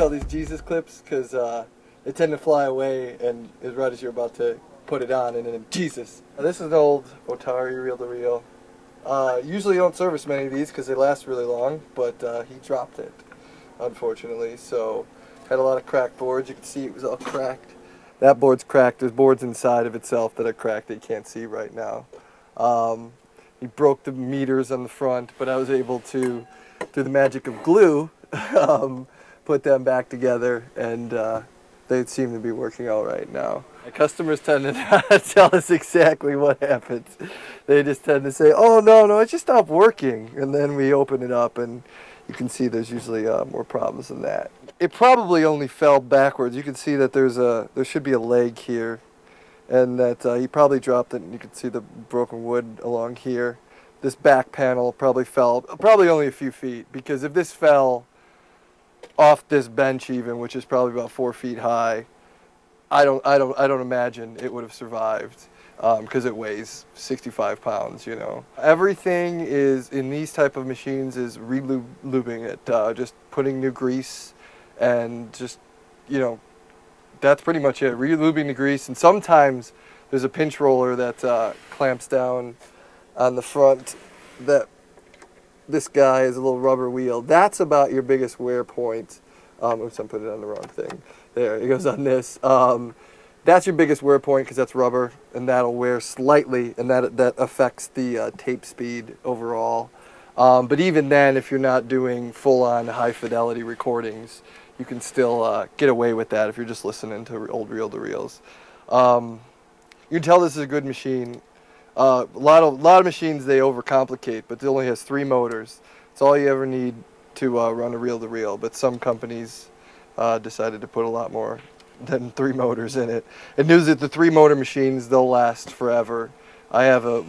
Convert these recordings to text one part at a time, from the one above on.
tell these Jesus clips because they tend to fly away and as right as you're about to put it on, and then Jesus. Now, this is an old Otari reel-to-reel. Usually you don't service many of these because they last really long, but he dropped it, unfortunately. So had a lot of cracked boards. You can see it was all cracked. That board's cracked. There's boards inside of itself that are cracked that you can't see right now. He broke the meters on the front, but I was able to, through the magic of glue, put them back together, and they seem to be working all right now. My customers tend to not tell us exactly what happens. They just tend to say, "Oh no, it just stopped working," and then we open it up, and you can see there's usually more problems than that. It probably only fell backwards. You can see that there should be a leg here, and that he probably dropped it, and you can see the broken wood along here. This back panel probably fell, probably only a few feet, because if this fell off this bench even, which is probably about 4 feet high, I don't imagine it would have survived, because it weighs 65 pounds, you know. Everything is, in these type of machines, is re-lubing it, just putting new grease, and just, you know, that's pretty much it. Re-lubing the grease, and sometimes there's a pinch roller that clamps down on the front. That this guy is a little rubber wheel. That's about your biggest wear point. Oops, I'm putting it on the wrong thing. There, it goes on this. That's your biggest wear point because that's rubber, and that'll wear slightly, and that affects the tape speed overall. But even then, if you're not doing full-on high-fidelity recordings, you can still get away with that if you're just listening to old reel-to-reels. You can tell this is a good machine. A lot of machines, they overcomplicate, but it only has 3 motors. It's all you ever need to run a reel-to-reel. But some companies decided to put a lot more than 3 motors in it. And news that the 3-motor machines, they'll last forever. I have a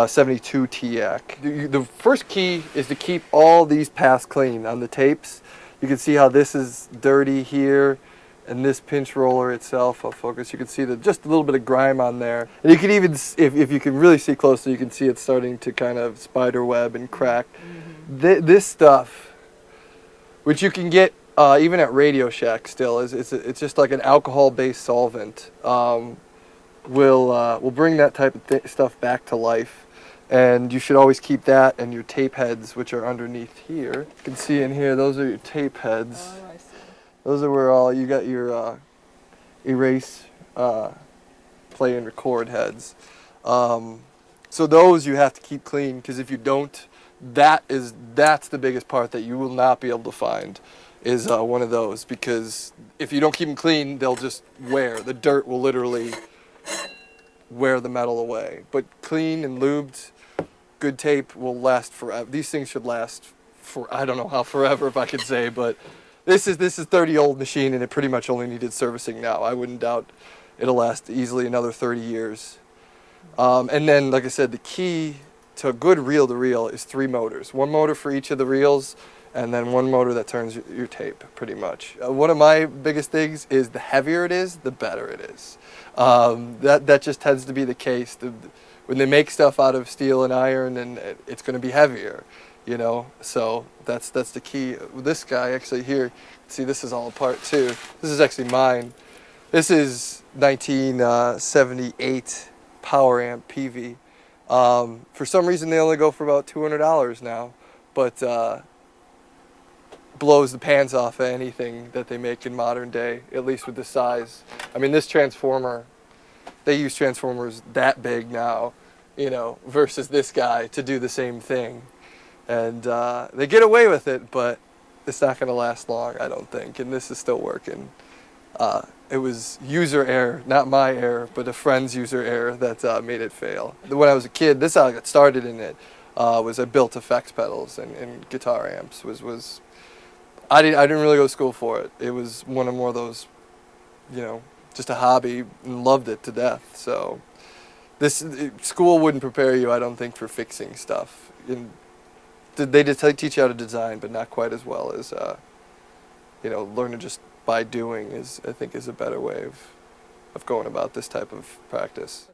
72 TIAC. The first key is to keep all these paths clean on the tapes. You can see how this is dirty here, and this pinch roller itself, I'll focus, you can see just a little bit of grime on there. And you can even, if you can really see closely, you can see it starting to kind of spider web and crack. Mm-hmm. This stuff, which you can get even at Radio Shack still, it's just like an alcohol-based solvent. Will bring that type of stuff back to life. And you should always keep that and your tape heads, which are underneath here. You can see in here, those are your tape heads. Oh, I see. Those are where you got your erase, play and record heads. So those you have to keep clean, because if you don't, that's the biggest part that you will not be able to find, is one of those. Because if you don't keep them clean, they'll just wear. The dirt will literally wear the metal away. But clean and lubed, good tape will last forever. These things should last for, I don't know how forever, if I could say, but this is 30-year-old machine, and it pretty much only needed servicing now. I wouldn't doubt it'll last easily another 30 years. And then, like I said, the key to a good reel-to-reel is 3 motors. 1 motor for each of the reels, and then 1 motor that turns your tape, pretty much. One of my biggest things is the heavier it is, the better it is. That just tends to be the case. When they make stuff out of steel and iron, and it's going to be heavier, you know. So that's the key. This guy actually here, see, this is all apart too. This is actually mine. This is 1978 power amp PV. For some reason they only go for about $200 now, but blows the pants off of anything that they make in modern day, at least with the size. I mean, this transformer, they use transformers that big now, you know, versus this guy to do the same thing. And they get away with it, but it's not going to last long, I don't think. And this is still working. It was user error, not my error, but a friend's user error that made it fail. When I was a kid, this is how I got started in it, was I built effects pedals and guitar amps. I didn't really go to school for it. It was one of more of those, you know, just a hobby, and loved it to death. So school wouldn't prepare you, I don't think, for fixing stuff. They just teach you how to design, but not quite as well as, you know, learning just by doing I think is a better way of going about this type of practice.